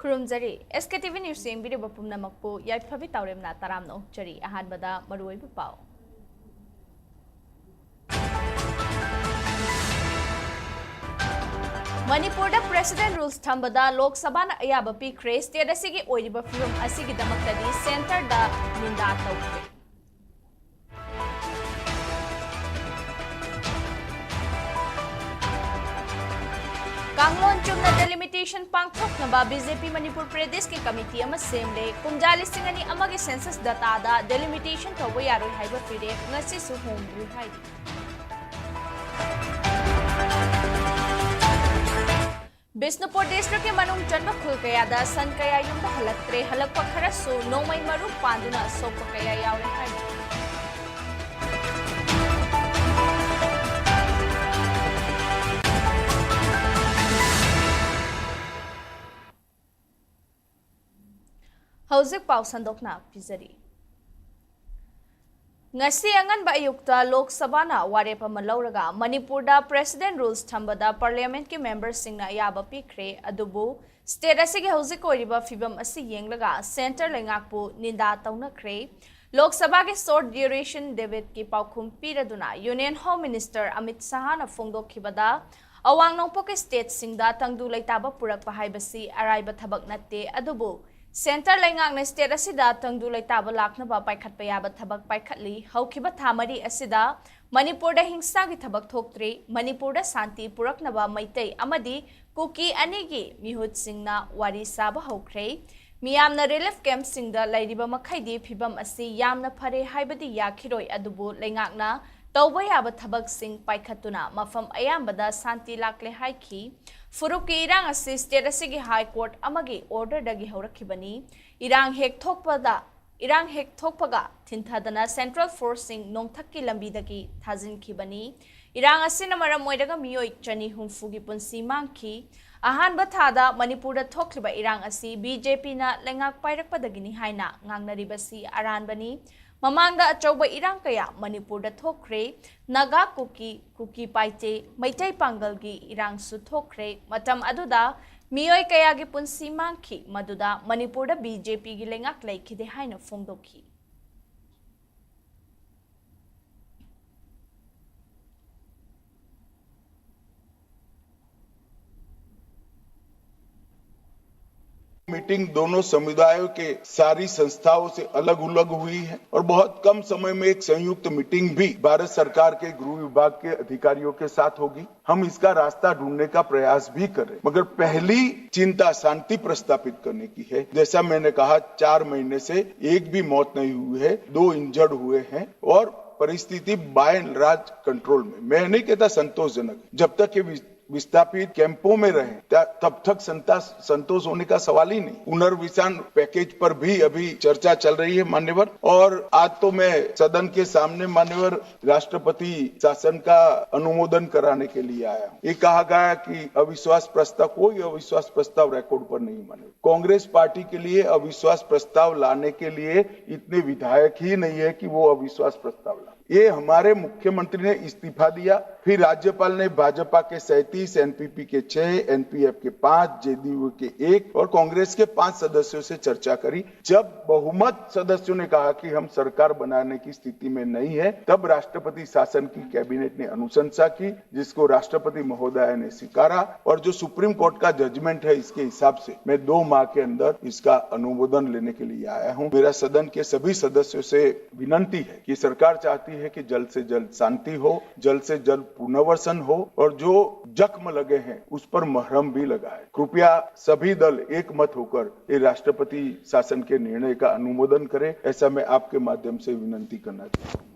खुरुमजरी SKTV news येंबिरिबा पुमनामकपु याइफाबि तावरेमना तारामनो चरी अहानबदा मरुओइबु पाव Manipur president rules थंबदा लोक सभा अयाबा पीख्रे स्टेट असिगी ओइरिबा फिल्म असिगी दमक्तदी सेंटर दा निंदा तौख्रे कांगलोन चुमना डेलिमिटेशन पांगथोकनबा बीजेपी मणिपुर प्रदेश के कमिटी अमा सेमले कुमजाली सिंगनी अमागे सेंसस डाटा दा डेलिमिटेशन तौबा यारोय हाइबा फिरे ngasisu होमब्रु हाइदि बिष्णुपुर डिस्ट्रिक्ट के मनुंग चंबा खुल कयादा सन कया युम हलक्त्रे हलक्पा खरसु नोमई मरु पांदुना सोप कया यावरे हाइदि हौजिक पाव संदोकना पिजरी ngasi anganba ayukta lok sabha na warepa malawraga manipur da president rules thambada parliament ki members singna yaba pikre adubu state asige hojik oiriba fibam asi yenglaga center lengakpu ninda taunakre lok sabha ke short duration debate ki paukhum piraduna union home minister amit shah na phongdokhibada awang nongpo ke state singda tangdu leitaba purakpa haibasi araiba thabak natte adubu centre लेंगांग ने state असिदा तंगदु लेताबा लाखनबा पाइखटपा याबा थबक पाइखटली हौखिबा थामरी असिदा Manipur दा हिंसा की थबक थोक्त्रे मणिपुर दा शांति पुरकनबा Meitei अमदी cookie अनेगी मिहुत सिंगना वारी साबा हौख्रे मियामना relief camp सिंगदा लैरिबा मखैदी फिबम असि यामना फरे हाइबदी याखिरोय अदुबु लेंगांगना तौबा याबा थबक सिंग पाइखटुना मफम अयामबदा शांति लाक्ले हाइखी फुरुक की इरांग असि स्टेट असिगी हाई कोर्ट अमगी ऑर्डर दगी हौरखिबनी इरांग हेक थोकपगा थिंथादना सेंट्रल फोर्सिंग नोंथक्की लंबीदगी थाजिनखिबनी इरांग असिना मरम मोइदगा मियोय चनी हुंफुगी पुंसी मांगखी अहानबा थादा मणिपुर थोक्लिबा इरांग असि बीजेपी ना लेंगाक पाइरकपदगिनी हाइना ngangnaribasi aranbani ममांगदा अचौबा इरांग कया मणिपुर थोक्रे नागा कुकी पाइचे मैतै पांगलगी इरांग सु थोक्रे मतम अदुदा मियोय कया गी पुंसी मांगखी मदुदा मणिपुर बीजेपी गी लेंगाक लैखिदे हाइना फोंदोखी मीटिंग दोनों समुदायों के सारी संस्थाओं से अलग अलग हुई है और बहुत कम समय में एक संयुक्त मीटिंग भी भारत सरकार के गृह विभाग के अधिकारियों के साथ होगी। हम इसका रास्ता ढूंढने का प्रयास भी कर रहे हैं, मगर पहली चिंता शांति प्रस्तापित करने की है। जैसा मैंने कहा 4 महीने से एक भी मौत नहीं हुई है, 2 इंजर्ड हुए हैं और परिस्थिति बाय एंड लार्ज कंट्रोल में। मैं नहीं कहता संतोषजनक, जब तक ये विस्थापित कैंपों में रहे तब तक संतोष होने का सवाल ही नहीं। पुनर्विसान पैकेज पर भी अभी चर्चा चल रही है मान्यवर, और आज तो मैं सदन के सामने मान्यवर राष्ट्रपति शासन का अनुमोदन कराने के लिए आया हूँ। ये कहा गया कि अविश्वास प्रस्ताव, कोई अविश्वास प्रस्ताव रिकॉर्ड पर नहीं मान्यवर। कांग्रेस पार्टी के लिए अविश्वास प्रस्ताव लाने के लिए इतने विधायक ही नहीं है कि वो अविश्वास प्रस्ताव लाए। ये हमारे मुख्यमंत्री ने इस्तीफा दिया, फिर राज्यपाल ने भाजपा के 37, एनपीपी के 6, एनपीएफ के 5, जेडीयू के 1 और कांग्रेस के 5 सदस्यों से चर्चा करी। जब बहुमत सदस्यों ने कहा कि हम सरकार बनाने की स्थिति में नहीं है, तब राष्ट्रपति शासन की कैबिनेट ने अनुशंसा की, जिसको राष्ट्रपति महोदय ने स्वीकारा और जो सुप्रीम कोर्ट का जजमेंट है इसके हिसाब से मैं 2 माह के अंदर इसका अनुमोदन लेने के लिए आया हूँ। मेरा सदन के सभी सदस्यों से विनंती है कि सरकार चाहती है कि जल्द से जल्द शांति हो, जल्द से जल्द पुनर्वसन हो और जो जख्म लगे हैं उस पर मरहम भी लगाए। कृपया सभी दल एक मत होकर ये राष्ट्रपति शासन के निर्णय का अनुमोदन करें, ऐसा मैं आपके माध्यम से विनंती करना चाहता हूँ।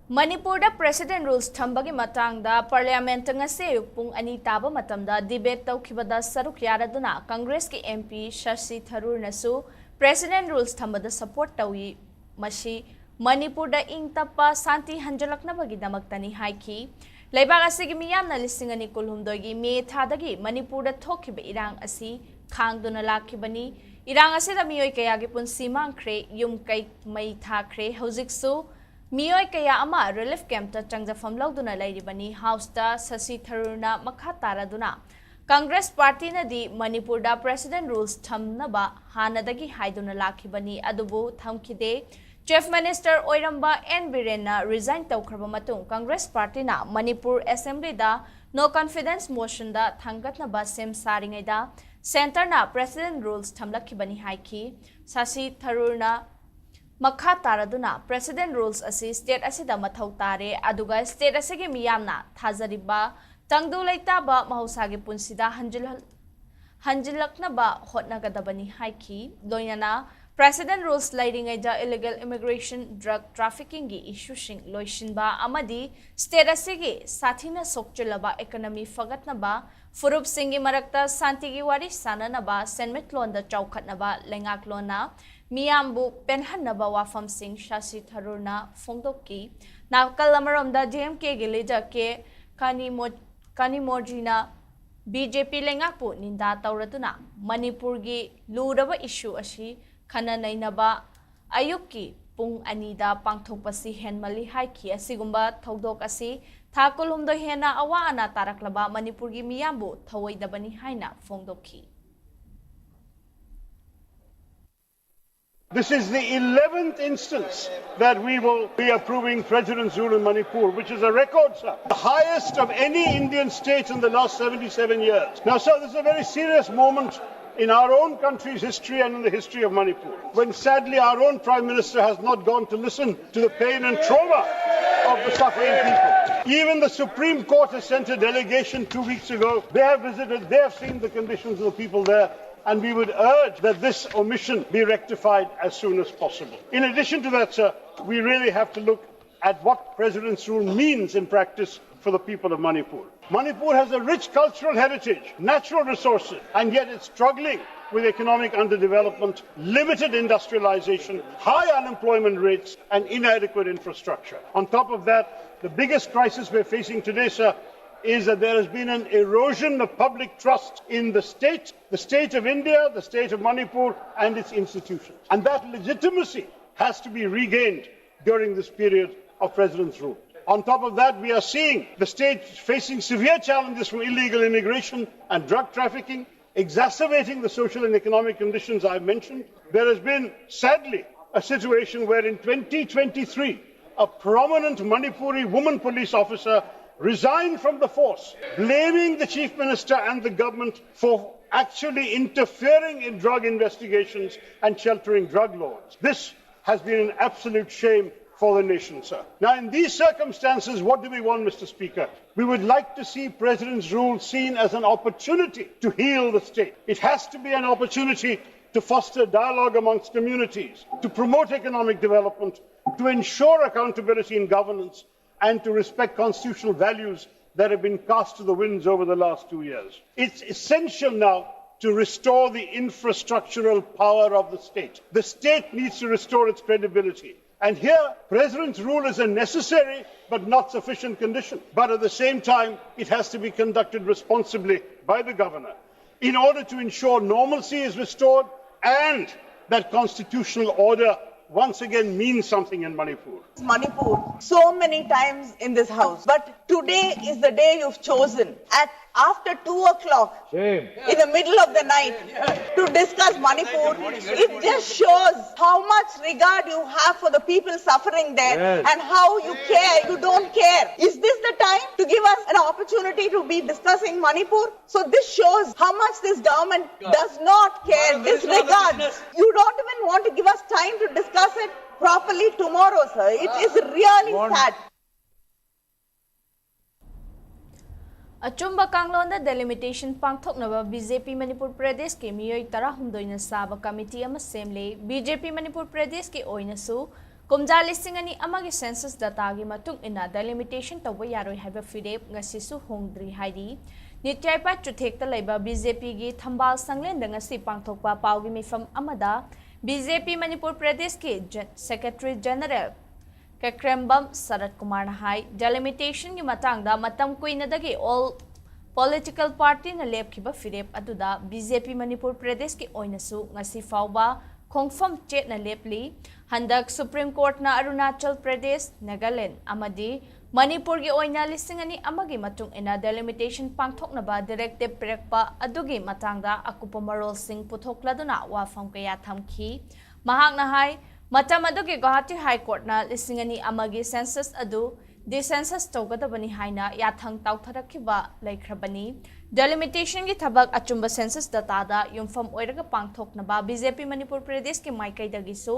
मणिपुर प्रेसिडेंट रूल्स थंबगी मतांगदा पार्लियामेंट ngasi पुंग अनि ताबा मतमदा डिबेट तौखिबदा सरुक यारदुना कांग्रेस के एमपी शशि थरूर नसु प्रेसिडेंट रूल्स थंबदा सपोर्ट तौई मशी मणिपुर इंग तप्पा शांति हंजलकनबगिदमक्तनी हाइखी लेबाग असिगी मियामना लिसिंग अनि कुलहुमदोगी मे थादगी मणिपुर थोखिबा इरांग असि खांगदुना लाखिबनी इरांग असिदा मियोय कयागी पुंसी मांगख्रे युम कै मई थाख्रे हौजिकसु मियोय कया अमा रिलीफ कैंप चंगजफम लौदुना लैरिबनी हाउस दा शशि थरूरना मखा तारादुना Congress Party na di Manipur da President Rules thamnaba hanadagi haiduna lakhibani adubu thamkide Chief Minister Oiramba N. Biren na resign tawkraba matung Congress Party na Manipur Assembly da no confidence motion da thangatnaba sem saringai da Center na President Rules thamlakhibani haiki Sasi Tharoor na Makha taraduna President Rules asi state asida mathau tare aduga state asige miyamna thajariba tangdu leitaba mahusagi punsida hanjilaknaba hotnagadabani haiki loinana President Rules lighting da illegal immigration drug trafficking gi issue shing loishinba amadi state asige sathina sokchulaba economy fagatnaba furup singi marakta santigi wari sananaba senmet lon da chaukhatnaba lengak lona Miyambu penhanaba wafam sing Shashi Tharurna Fongdoki Nakal Amaramda JMK Gilida ke Kanimojina BJP Lengapu Ninda Tauratuna Manipur gi Luraba issue ashi Kana Nainaba Ayuki Pung Anida Pangthopasi Henmali Haiki Asigumba Togdok asi Thakulumdo Hena Awa Ana Taraklaba Manipur gi Miyambu Thawaidabani Haina Fongdoki This is the 11th instance that we will be approving President's rule in Manipur, which is a record, sir. The highest of any Indian state in the last 77 years. Now, sir, this is a very serious moment in our own country's history and in the history of Manipur, when sadly our own Prime Minister has not gone to listen to the pain and trauma of the suffering people. Even the Supreme Court has sent a delegation 2 weeks ago. They have visited, they have seen the conditions of the people there. And we would urge that this omission be rectified as soon as possible. In addition to that, sir, we really have to look at what President's rule means in practice for the people of Manipur. Manipur has a rich cultural heritage, natural resources, and yet it's struggling with economic underdevelopment, limited industrialization, high unemployment rates, and inadequate infrastructure. On top of that, the biggest crisis we're facing today, sir, is that there has been an erosion of public trust in the state of India, the state of Manipur, and its institutions. And that legitimacy has to be regained during this period of President's rule. On top of that, we are seeing the state facing severe challenges from illegal immigration and drug trafficking, exacerbating the social and economic conditions I've mentioned. There has been, sadly, a situation where in 2023, a prominent Manipuri woman police officer resigned from the force, blaming the Chief Minister and the government for actually interfering in drug investigations and sheltering drug lords. This has been an absolute shame for the nation, sir. Now, in these circumstances, what do we want, Mr. Speaker? We would like to see President's rule seen as an opportunity to heal the state. It has to be an opportunity to foster dialogue amongst communities, to promote economic development, to ensure accountability in governance, and to respect constitutional values that have been cast to the winds over the last 2 years. It's essential now to restore the infrastructural power of the state. The state needs to restore its credibility. And here, President's rule is a necessary but not sufficient condition. But at the same time, it has to be conducted responsibly by the governor in order to ensure normalcy is restored and that constitutional order once again means something in Manipur. Manipur so many times in this house, but today is the day you've chosen at after 2 o'clock in the middle of the night to discuss Manipur. It just shows how much regard you have for the people suffering there and how you care. You don't care. Is this the time to give us an opportunity to be discussing Manipur? So this shows how much this government does not care, disregards. You don't even want to give us time to discuss it properly tomorrow, sir. It is really sad. Achumba Kanglonda delimitation Pangthoknaba BJP Manipur Pradesh ke miyoi tara humdoina saba committee ama semle BJP Manipur Pradesh ke oinasu kumja listing ani amagi census data gi matung ina delimitation tawba yaroi haiba fidep ngasisu hongdri haidi nityaipa chuthekta leiba BJP gi thambal sanglen ngasi pangthokpa paugi mifam amada BJP Manipur Pradesh ke Secretary General Kakrembam Sarat Kumar Nahai delimitation ki matang da matam kuinadagi all political party na lepkiba firep aduda BJP Manipur Pradesh ki oinasu ngasi fawba khongfam chet na lepli handak Supreme Court na Arunachal Pradesh Nagaland amadi Manipur gi oina lising ani amagi matung ina delimitation pangthoknaba directive pirakpa adugi matangda akupa marol sing puthokladuna wafam kaya thamki mahakna hai matam adugi Guwahati High Court na lising ani amagi census adu census tawgadabani haina yathang tawtharakhiba laikhrabani delimitation gi thabak achumba census data da yumfam oiraga pangthoknaba BJP Manipur Pradesh ki maikaidagi su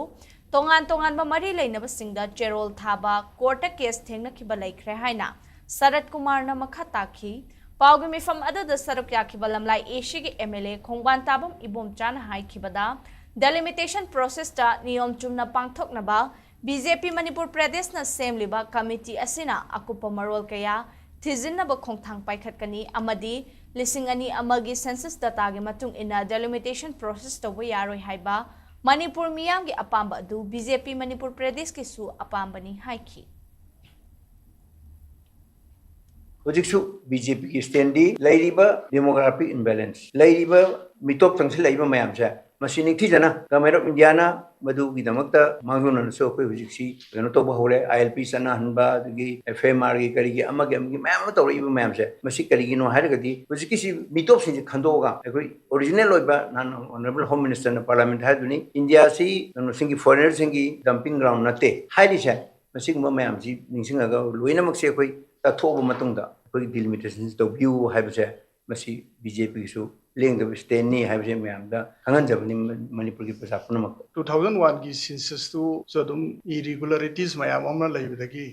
tongan ba mari leinaba singda cherol thaba court case thengna khiba laikhre haina Sarat Kumar na makha takhi pawgi mifam adada saruk yakhiba lamlai AC gi MLA khongban tabam ibom chana hai khibada delimitation process ta niyom chumna pangthoknaba BJP Manipur Pradesh na semliba committee asina akupa marol kaya thijinnaba khongthang paikhatkani amadi lising ani amagi census data gi matung ina delimitation process tawba yaroi haiba Manipur miyam gi apamba adu BJP Manipur Pradesh ki su apambani haiki Hojiksu BJP ki standi lairiba demographic imbalance lairiba mitop tangsi laiba mayam sa masini thi jana kamera indiana madu gi damakta mangona so ko hojiksi gano to bahole ILP sana hanba gi FMR gi kari gi amagi mayam to riba mayam sa masi kari gi no haragadi hojiki si mitop sin khandoga ekoi original loiba nan honorable home minister na parliament haduni india si no singi foreigner singi dumping ground nate haili sa masi mayam si ningsinga ga loina makse ekoi ta thoba matungda ekoi delimitation to view haibse masi BJP su lengda steni haibse mayam da hangan jabani Manipur ki pasa punama 2001 gi census tu sodum irregularities mayam amna laibadagi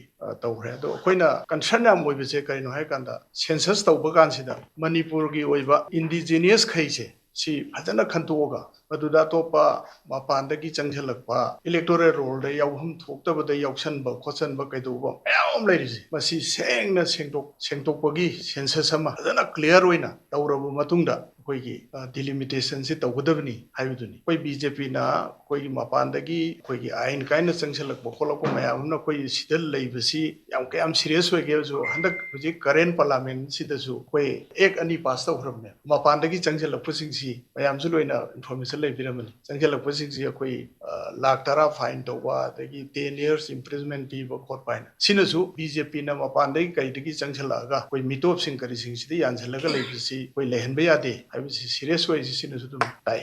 tawhre do koina concern am oibse karino hai kanda census tawba kansida Manipur gi oiba indigenous khaise si fajana khantoga aduda topa mapandagi changjalakpa electoral roll da yawham thokta da yawsan ba khosan ba kaiduba ayam lairisi masi sengna sengtokpagi census ama fajana clear oina tawrabu matungda koigi delimitation si tawgadabni haibuduni koi BJP na koi mapandagi koigi ain kaina changjalakpa kholakpa mayam na koi sidal laibasi yam kayam serious hoige jo handak huji current parliament sidasu koi ek ani pass tawhrabne mapandagi changjalakpa singsi mayam su loina information laibiramani changjalakpa singsi koi lakh tara fine tawba dagi 10 years imprisonment piba khotpaina sinasu BJP na mapandagi kaidagi changjalaga koi mitop sing kari singsi di yanjalaga laibasi koi lehenba yade haibasi serious way sinasu dum tai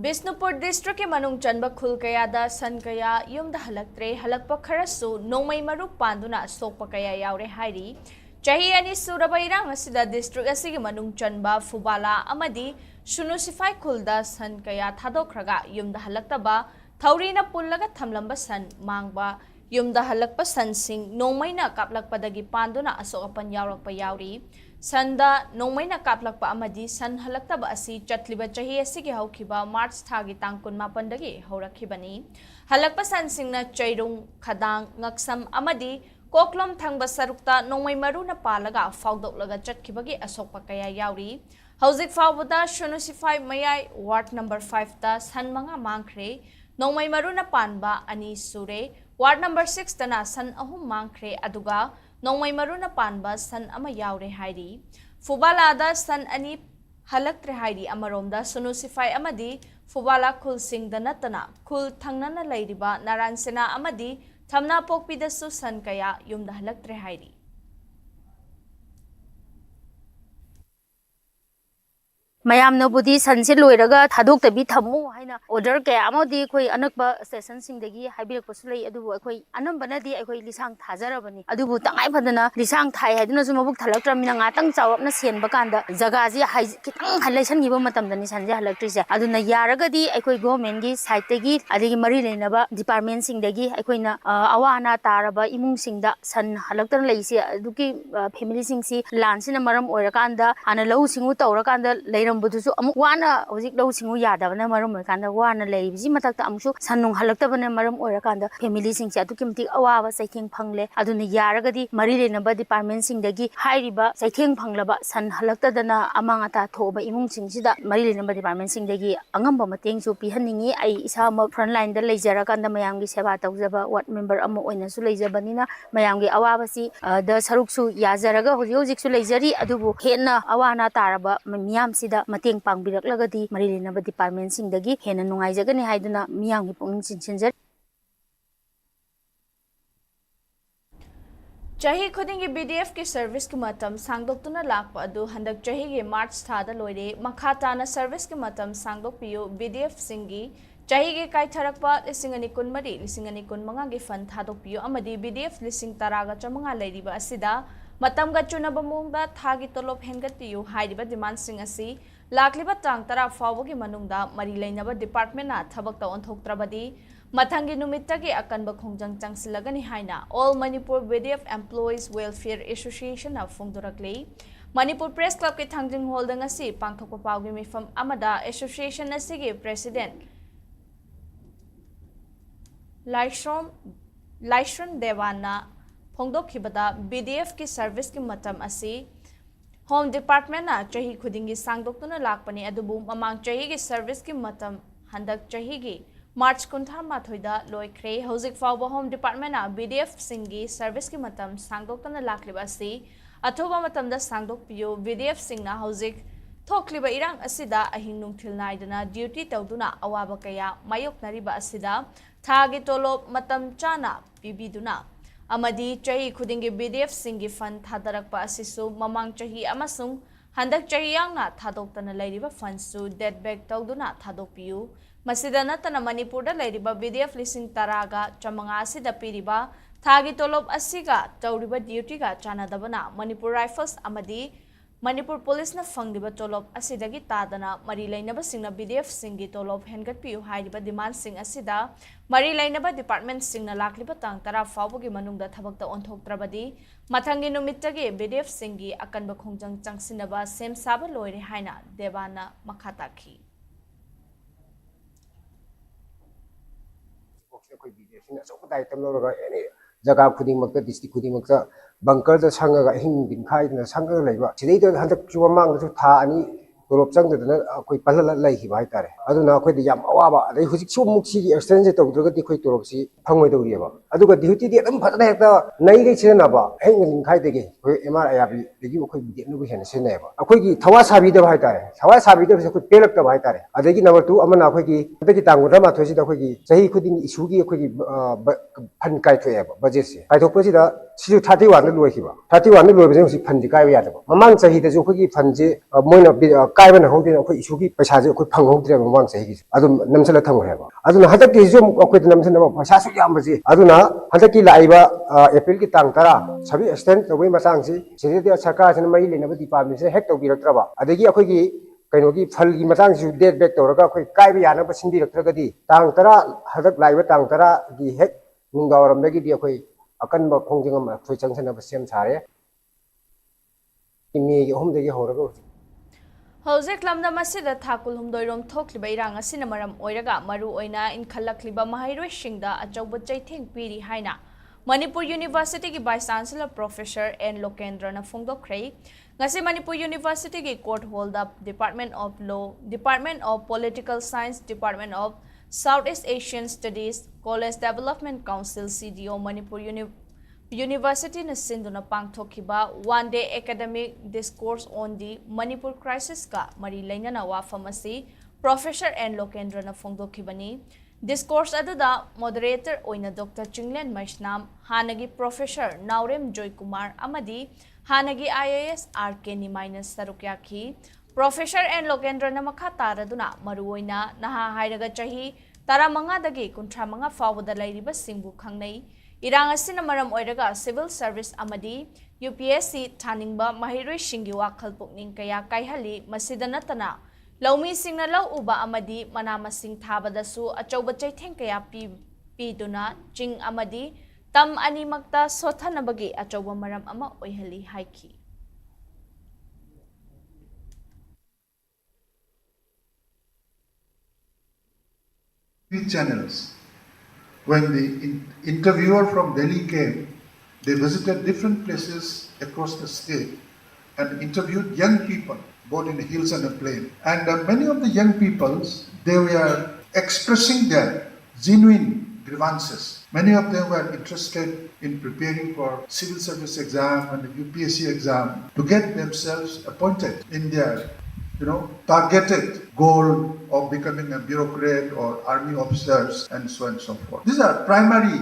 Bisnupur district ke manung chanba khul kaya da san kaya yumda halaktre halakpa kharasu nongmai maruk panduna sokpa kaya yaure hairi chahi ani suraba irang asida district asigi manung chanba fubala amadi shunusifai khulda san kaya thadokraga yumda halaktaba thaurina pullaga thamlamba san mangba yumda halakpa san sing nongmaina kaplakpadagi panduna asokapan yaurakpa yauri Sanda nongmaina kaplakpa amadi san halaktaba asi chatliba chahi asigi haukiba March thagi tangkun mapandagi horakhibani halakpa san singna chairung khadang ngaksam amadi koklom thangba sarukta nongmai maruna palaga fawdoklaga chatkibagi asokpa kaya yauri hauzik fawbada shunusifai mayai ward number 5 ta san manga mangkhre nongmai maruna panba ani sure ward number 6 tana san ahum mangkhre aduga nongmai maruna panba san ama yaure hairi fubala da san ani halaktre hairi amaromda sunusifai amadi fubala khul singda natana khul thangnana lairiba naransena amadi thamna pokpida su san kaya yumda halaktre hairi mayam no budi sanse loiraga thadok tabi thammu haina order ke amodi khoi anakba station sing dagi haibirak pasulai adu khoi anam banadi khoi lisang thajarabani adu tangai phadana lisang thai hadina su mabuk thalakramina ngatang chawapna senba kanda jaga ji kitang halaisan giba matam dani sanje halaktrise aduna yaragadi khoi government gi side tagi adigi mari leinaba department sing dagi khoina awana taraba imung singda san halaktan leise aduki family sing si lansina maram oirakanda ana lau singu tawrakanda budusu amuk wana hojik lau singu yadabana maram oikanda wana leibji matakta amsu sanung halaktabana maram oirakanda family sing atu kimtik awawa saitheng phangle aduna yaragadi mari lenaba department sing dagi hairiba saitheng phanglaba san halaktadana amangata thoba imung sing sida mari lenaba department sing dagi angamba mateng su pihanningi ai isama front line da leijarakanda mayamgi seba tawjaba ward member amo oina su leijabanina mayamgi awawa si da saruksu yazaraga hojik su leijari adubu henna awana taraba miyam sida mateng pangbirak mari lenaba department sing dagi hena nungai jagani haiduna miyang gi pung chinsinjar चाही खुदिंगी BDF की service की मतम सांगदोक्तुना लाकपा अदु हंदक चाही की मार्च थादा लोइरे मखा ताना service की मतम सांगदोकपियो BDF सिंगी चाही के काइथरकपा लिसिंग अनि कुनमरी लिसिंग अनि कुनमंगा की फंड थादोकपियो अमदी BDF लिसिंग तरागा चमंगा लेरिबा असिदा मतमगा चुनबा मोंगदा थागी तोलोप हेंगतपियो हाइरिबा डिमांड सिंग असि लाकलिबा तांग तरा फावगी मनुंगदा मरी लेनबा डिपार्टमेंट ना थबकता ओंथोक्त्रबदी मथंगी नुमित्तगी अकनबा खोंजंग चंगसिलगनी हाइना all Manipur BDF employees welfare association ना फोंदोरकले मणिपुर प्रेस क्लब के थांगजिंग होल दंगसी पांगथोकपा पावगी मिफम अमदा एसोसिएशन असिगे प्रेसिडेंट लाइश्रन देवाना फोंदोखिबदा BDF की सर्विस की मतम असी होम डिपार्टमेंट ना चाही खुदिंगी सांगदोक्तुना लाकपनी अदुबु ममांग चाही की सर्विस की मतम हंदक चाही की मार्च 23 लोइख्रे हौजिक फाउबा होम डिपार्टमेंट ना BDF सिंगी सर्विस की मतम सांगदोक्तुना लाकलिबा असी अथोबा मतमदा सांगदोकपियो BDF सिंगना हौजिक थोकलिबा इरांग असिदा अहिंग नुंगथिल नाइदना ड्यूटी तौदुना अवाबा कया मायोकनरिबा असिदा थागी तोलोप मतम चाना पिबिदुना अमदी चाही खुदिंगी BDF सिंगी फंड थादरकपा असिसु ममांग चाही अमसुंग हंदक चाही यांगना थादोक्तना लैरिबा फंडसु डेट बैक तौदुना थादोकपियु मसिदा नतना मणिपुरदा लैरिबा BDF लिसिंग तरागा चमंगा असिदा पिरिबा थागी तोलोप असिगा तौरिबा ड्यूटीगा चानादबना मणिपुर राइफल्स अमदी मणिपुर पुलिस ना फंगिबा तोलोप असिदगी तादना मरी लैनबा सिंगना BDF सिंगी तोलोप हेनगतपियु हाइरिबा डिमांड सिंग असिदा मरी लैनबा डिपार्टमेंट सिंगना लाकलिबा तांग तरा फावगी मनुंगदा थबकता ओंथोक्त्रबदी मथंगी नुमित्तगी BDF सिंगी अकनबा खोंजंग चंगसिनबा सेम साबा लोइरे हाइना देवाना मखाताखी अखोई BDF सिंग अचौबा दायित्व लौरगा एनी जगह खुदिंगमक्ता डिस्ट्रिक्ट खुदिंगमक्ता बंकर संगा हिंग दिनखाइदना संगा लैबा सिदैद हंदक जुमांगसु था अनि तोलोप चंगदना अखोई पल्ला लैखिबा हाइतारे अदुना अखोइदि याम अवाबा अदै हुजिक सुमुक्सी एक्सटेंज तौद्रगदि खoi तोलोपसी फंगोइदौरियबा अदुगा ड्यूटी अदुम फजना हेक्ता नैगै सिनबा हेंग दिनखाइदगे खoi MRIB दगी अखोई BDF नुबु हेन सिनैबा अखोइगी थवा साबिदबा हाइतारे थवा साबिदबसे अखोइ पेलक्तबा हाइतारे अदगी नंबर 2 अमना अखोइगी अदगी तांगुदा माथोसिदा अखोइगी सही खुदिंग इशूगी अखोइगी फन काइथोएबा बजेट से काइथोकपसिदा सिजु 31 दा लोइखिबा 31 दा लोइबजे हुजिक फन दिकाइबा यादबा ममांग सहीदजु अखोइगी फनजे मोइना काइबना होदे अखोइ इशूगी पैसाजे अखोइ फंगहोद्रे ममांग सहीगी अदुम नमसला थंगरेबा अदुना हदकि जो अखोइ नमसना पैसासु यामबजे अदुना हदकि लाइबा अप्रैल की तांग 10 सभी एक्सटेंड तौबै मचांगसि सिदे सरकार से मई लेनबा डिपार्टमेंट से हेक तौबिरक्त्रबा अदगी अखोइगी कइनोगी फलगी मचांगसि डेट बैक तौरगा अखोइ काइबा यानबा सिंदिरक्त्रगदि तांग 10 हदक लाइबा तांग 10 गी हेक नुंगावरमदगी अखोइ अकनबा खोंजिंगम अखोइ चंगसनबा सेम सारे इमेगी होमदगी होरगा हौजिक लमदम असिदा थाकुल हुमदोइरोम थोकलिबा इरांग असिना मरम ओइरगा मरु ओइना इनखलक्लिबा महाइरोइसिंगदा अचौबा चैथेंग पिरि हाइना मणिपुर यूनिवर्सिटी की वाइस चांसलर प्रोफेसर एन लोकेंद्रना फोंदोखरे ngasi Manipur University की court hall the department of law department of political science department of south east Asian studies college development council CDO Manipur university ने सिंधुना पांगथोखिबा 1 day academic discourse on the Manipur crisis का मरी लेनना वाफम असि प्रोफेसर एन लोकेंद्रना फोंदोखिबनी डिस्कोर्स अदुदा मॉडरेटर ओइना डॉक्टर चिंगलेन मैशनाम हानगी प्रोफेसर नाउरेम जॉय कुमार अमदी हानगी IAS RK निमाइना सरुक्याखी प्रोफेसर एन लोकेंद्रना मखा तारदुना मरुओइना नहा हाइरगा चाही 15 दगी 35 फावदा लैरिबा सिंबु खंगनै इरांग असिना मरम ओइरगा सिविल सर्विस अमदी UPSC थानिंगबा महिरोइ सिंगी वाखल पुकनिंग कया काइहली मसिदा नतना लौमी सिंगना लौ उबा अमदी मना मसिंग थाबदसु अचौबा चैथेंग कया पीदुना चिंग अमदी तम अनिमक्ता सोथनबगी अचौबा मरम अमा ओइहली हाइखी channels. When the interviewer from Delhi came, they visited different places across the state and interviewed young people, both in the hills and the plain. And many of the young peoples, they were expressing their genuine grievances. Many of them were interested in preparing for civil service exam and the UPSC exam to get themselves appointed in their targeted goal of becoming a bureaucrat or army officers and so on and so forth. These are primary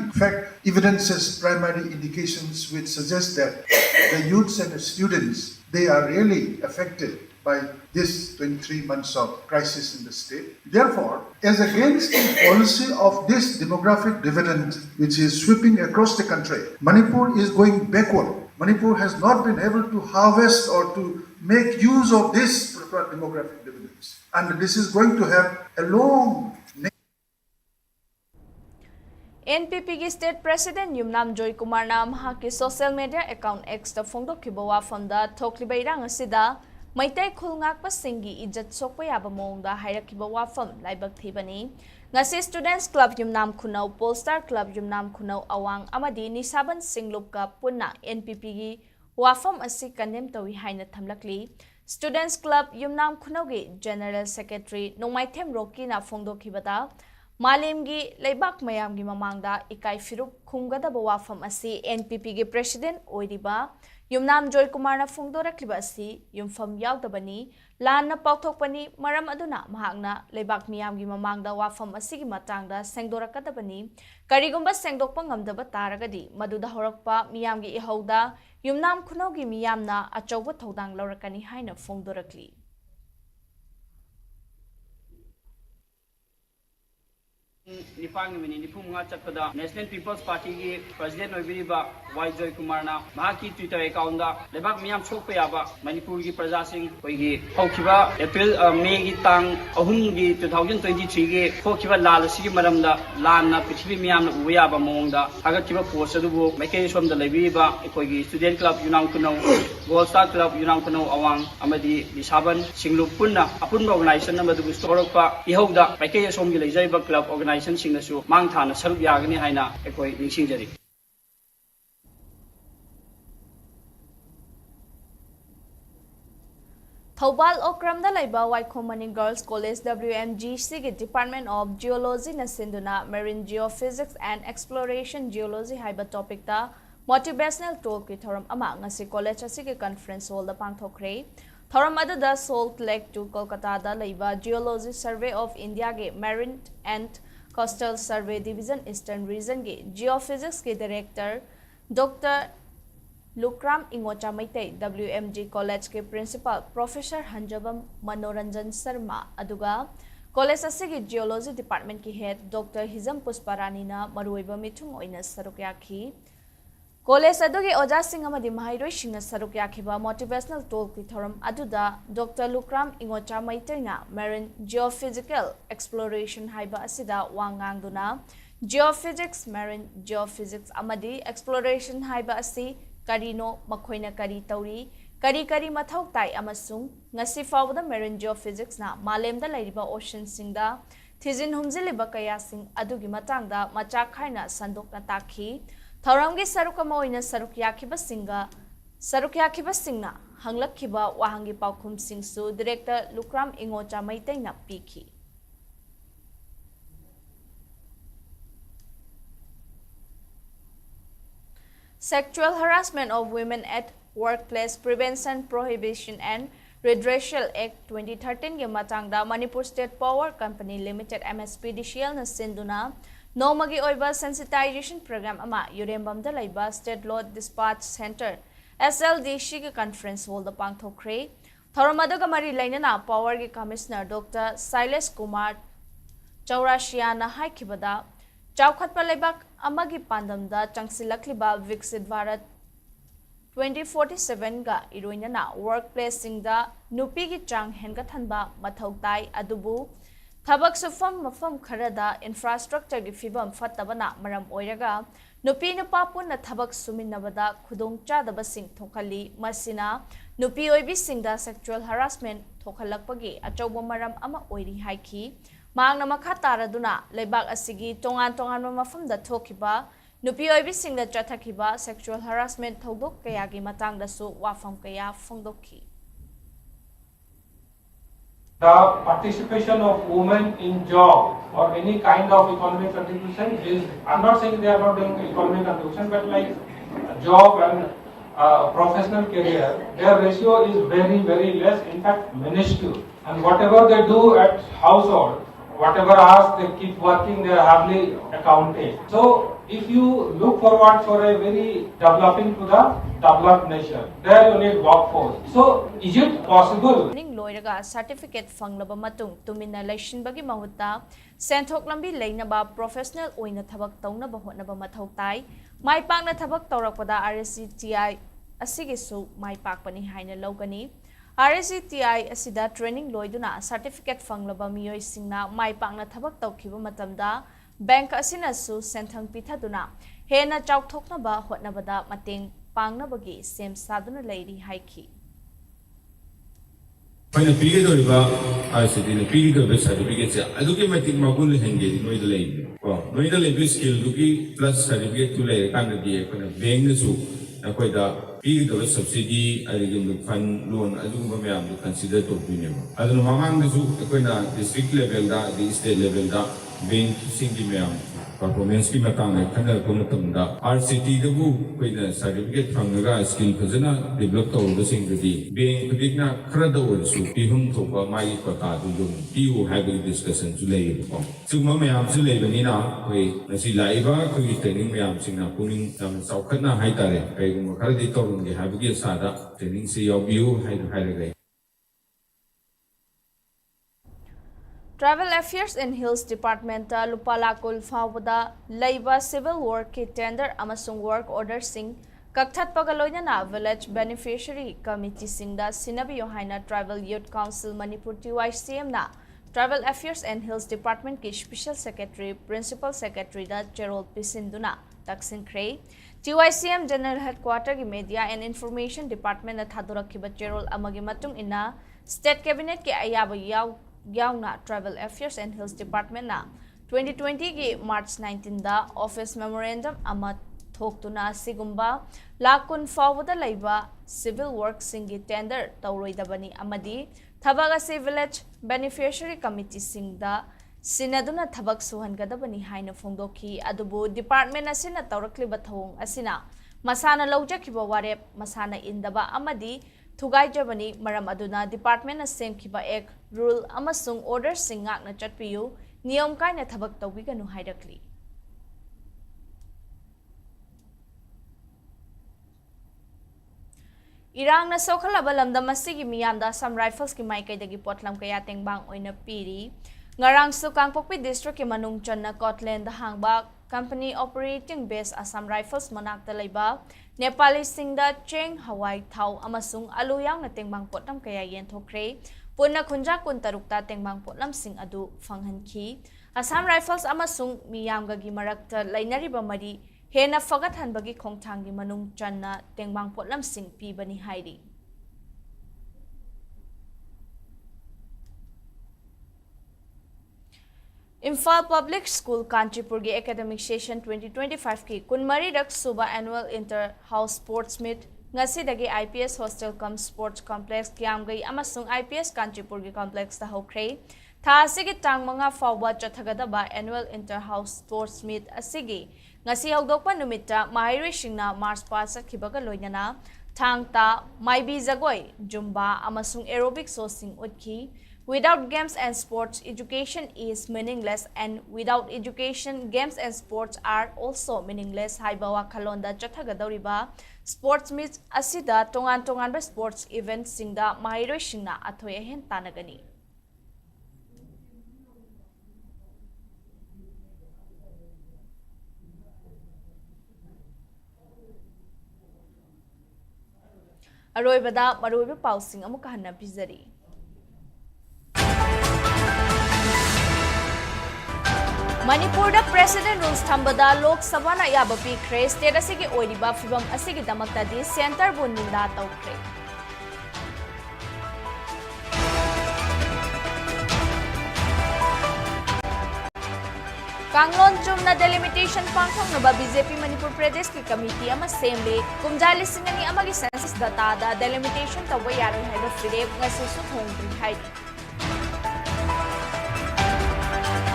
evidences, primary indications which suggest that the youths and the students, they are really affected by this 23 months of crisis in the state. Therefore, as against the policy of this demographic dividend which is sweeping across the country, Manipur is going backward. Manipur has not been able to harvest or to make use of this demographic dividends. And this is going to have a long NPP की state president Yumnam Joy Kumar ना महाकी social media account X दा फोंदोखिबा वाफमदा थोक्लिबा इरांग असिदा मैतै खुलंगाकपा सिंगी इज्जत सोकपा याबा मोंगदा हाइरकिबा वाफम लाइबक थीबनी ngasi students club yumnam khunau polestar club yumnam khunau awang amadi nisaban singlupka punna NPP gi wafam asi kandem tawi haina thamlakli students club yumnam khunau gi general secretary nongmaithem roki na phongdokhibada malemgi leibak mayam gi mamangda ikai firup khumgadaba wafam asi NPP gi president oiriba Yumnam Joy Kumar na phongdorakliba asi yumfam yaudabani lan na pauthokpani maram aduna mahakna leibak miyamgi mamangda wafam asigi matangda sengdorakadabani karigumba sengdokpa ngamdaba taragadi maduda horakpa miyamgi ihauda yumnam khunaugi miyamna achauba thodang laurakani haina phongdorakli Nipang mini nipunga chakpada National People's Party ki President Oibiriba Y Joy Kumar na mahaki Twitter account da lebak miyam sokpa yaba Manipur ki praja sing koigi hokiba April May gi tang ahum gi 2023 gi hokiba lal sigi maramda lan na prithvi miyam na uya ba mongda agar kiba post adubu maikei som da lebiriba koigi student club yunang kunau Gold Star Club yunang kunau awang amadi disaban singlup punna apunba organization na madugu storokpa ihauda maikei som gi lejaiba club organization singnasu mang thana sarup yagani haina ekoi ningsingjari Thobal Okramda laiba Waikhomani Girls College WMGC ki Department of Geology na sinduna Marine Geophysics and Exploration Geology haiba topic ta motivational talk ki thoram ama ngasi college asigi conference hall da pangthokre thoram aduda Salt Lake to Kolkata da laiba Geology Survey of India ge Marine and Coastal Survey Division Eastern Region के Geophysics के Director Dr. Lukram Ingocha Maitei WMG College के Principal Professor Hanjabam Manoranjan Sharma अदुगा College असगी Geology Department की Head Dr. Hizam Pusparani ना मरुइबा मिथुंग ओइना सरुक याखी College अदुगे ओजा सिंह अमदि महाइरोइ सिंह सरुक याखिबा motivational talk की theorem अदुदा Dr. Lukram Ingocha Maitei ना Marine Geophysical Exploration हाइबा असिदा वांगांगदुना Geophysics Marine Geophysics अमदि Exploration हाइबा असि करिनो मखोइना करी तौरी करी मथौ ताई अमसुंग ngasi फावदा Marine Geophysics ना मालेमदा लैरिबा ocean सिंगदा थिजिन हुमजिलिबा कयासिंग अदुगी मतंगदा मचाक खाइना संदोकना ताखी थौरमगी सरुकमा ओइना सरुकयाखिबा सिंगना हंगलखिबा वाहंगी पाउखुम सिंगसु डायरेक्टर लुक्राम इंगोचा मैतैना पीखी Sexual harassment of women at workplace prevention prohibition and Redressal Act 2013 के matangda Manipur State Power Company Limited MSPDCL na sinduna Nomagi oiba sensitization program ama Yurembamda laiba State Law Dispatch Center SLDC ke conference hall da pangthokre thoramadaga mari lainana Power ke Commissioner Dr. Silas Kumar Chaurashia na haikibada Chaukhatpa laibak amagi pandamda changsilakliba Viksit Bharat 2047 ga iroinana workplace singda nupi ki chang henga thanba mathau tai adubu Thabak sufam mafam kharada infrastructure gi fibam fattabana maram oiraga nupi nupa punna thabak suminnabada khudong chadaba sing thokali masina nupi oibi singda sexual harassment thokhalakpagi achauba maram ama oiri haiki mangna makha taraduna leibak asigi tongan mafamda thokiba nupi oibi singda chathakiba sexual harassment thodok kaya gi matangda su wafam kaya phongdokhi The participation of women in job or any kind of economic contribution is, I'm not saying they are not doing economic contribution, but like job and professional career, their ratio is very, very less, in fact minuscule. And whatever they do at household, whatever hours they keep working, they are hardly accounted. So if you look forward for a very developing to the developed nation, there you need workforce. So is it possible? Loiraga certificate fanglaba matung tumina laishinbagi mahuta senthok lambi leinaba professional oina thabak taunaba hotnaba mathau tai mai pakna thabak taurakpada RSCTI asigi su mai pakpani haina logani RSCTI asida training loiduna certificate fanglaba miyoi singna mai pakna thabak tawkhiba matamda bank asina su senthang pithaduna hena chawthoknaba hotnabada mateng pangnabagi sem saduna leiri haiki When pigi do riba RCT ne pigi do certificate se aduki matik magul henge noi de lei ko noi de lei skill duki plus certificate tu lei kan de ko bank ne su akoi da pigi do subsidy arigin fund loan adum ba myam du consider to bi ne adun mamang ne su akoi na district level da the state level da bank singi myam performance ki matang ai khana ko matam da RCT da bu koi na certificate phangga skill phajana develop to the sing di bank dikna khra da ol su pi hum tho ba mai ko ta du dum pi wo ha bi discussion su lei ko su ma myam su lei bani na koi na si lai ba koi training myam sing na puning tam sau khana hai ta re kai ko khar di to rum ge ha bi sa da training se yaw biu hai re Travel Affairs in Hills Department Lupalakul Fawada Laiba Civil Work ki Tender amasung Work Order sing Kakthat Pagaloina na Village Beneficiary Committee singda Sinabi Yohaina Travel Youth Council Manipur TYCM na Travel Affairs and Hills Department ki Special Secretary Principal Secretary da Gerald Pisinduna Taksin Kray TYCM General Headquarter ki Media and Information Department na Thadurakhiba Gerald amagi matung ina State Cabinet ki ayaba yauna Travel Affairs and Hills Department na 2020 ki March 19 da Office Memorandum ama thoktuna sigumba lakun fawada laiba civil work singi tender tauroidabani amadi thabaga Village Beneficiary Committee singda sinaduna thabak suhangadabani haina phongdokhi adubu department asina taurakliba thong asina masana lawjakhiba warep masana indaba amadi Thugai Jabani Maram Aduna Department Sem Kiba Ek Rule Amasung Order Singak na Chatpiyu Niyom Kaina Thabak Tawiganu Haidakli. Irang na Sokhalaba Lamdam Masigi Miyamda Sam Rifles ki Maikay Dagi Potlam Kaya Tengbang Oina Piri Ngarang Sukang Pokpi District ki Manung Chan na Kotlen Dahangba Company Operating Base Assam Rifles Manakta Laiba Nepali Singda Cheng Hawaii Thau Amasung Aluyang na Tengbang Potlam Kaya Yen Thokre Puna Kunja Kuntarukta Tengbang Potlam Sing Adu Fanghanki Assam Rifles Amasung Miyamga Gimarakta Lainariba Mari Hena Fagat Hanbagi Kongtangi Manung Channa Tengbang Potlam Sing Pibani Hairi Imphal Public School Kanchipur ki Academic Session 2025 ki Kunmari Rak Suba Annual Inter-House Sports Meet ngasi dagi IPS Hostel cum Sports Complex kiamgai amasung IPS Kanchipur ki complex ta hokre tha asigi tang manga fawba chathagadaba Annual Inter-House Sports Meet asigi ngasi hawdokpa numita mahiri singna Mars pa sakhibaga loinana thangta maibi jagoi jumba amasung aerobic sosing utki Without games and sports, education is meaningless, and without education, games and sports are also meaningless. Haibawa Kalonda Chathagadoriba Sports Meets Asida Tongan ba sports events singda mahiro singna athoya hen tanagani. Aroibada maroiba pausing amuka hanna pizari. Manipur da President Rules Thambada Lok Sabha na yaba pikre state asigi oiriba fibam asigi damakta di center bu ninda tawkre. Kanglon Chum na delimitation pangthong na ba BJP Manipur Pradesh ki committee ama semle kumjali singani amagi census data da delimitation tawai yaron haiba fireb ngasi su thong hai.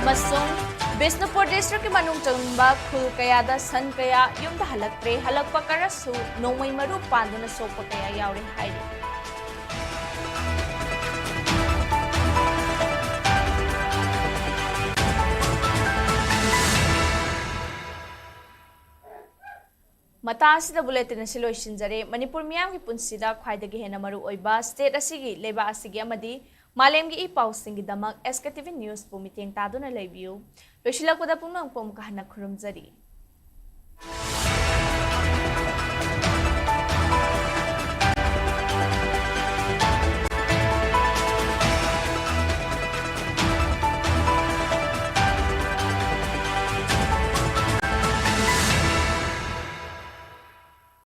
Masung Bisnupur District ki Manung Chamba Khul Kaya da San Kaya yung da halakre halakpa karasu nongmay maru pando na sopa kaya yauri hairi. ꯃꯇꯥ ꯑꯁꯤꯗ bulletin ꯑꯁꯤ ꯂꯣꯏꯁꯤꯟꯖꯔꯦ ꯃꯅꯤꯄꯨꯔ ꯃꯤꯌꯥꯝꯒꯤ ꯄꯨꯟꯁꯤꯗ ꯈ꯭ꯋꯥꯏꯗꯒꯤ ꯍꯦꯟꯅ ꯃꯔꯨ ꯑꯣꯏꯕ state ꯑꯁꯤꯒꯤ ꯂꯩꯕꯥꯛ ꯑꯁꯤꯒꯤ ꯑꯃꯗꯤ ꯃꯥꯂꯦꯝꯒꯤ ꯏ ꯄꯥꯎꯁꯤꯡꯒꯤꯗꯃꯛ SKTV ꯅ꯭ꯌꯨꯁꯄꯨ ꯃꯤꯠꯌꯦꯡ ꯇꯥꯗꯨꯅ ꯂꯩꯕꯤꯌꯨ ꯂꯣꯏꯁꯤꯜꯂꯛꯄꯗ ꯄꯨꯡꯅꯥꯡ ꯄꯣꯝ ꯀꯥꯍꯟꯅ ꯈꯨꯔꯨꯝꯖꯔꯤ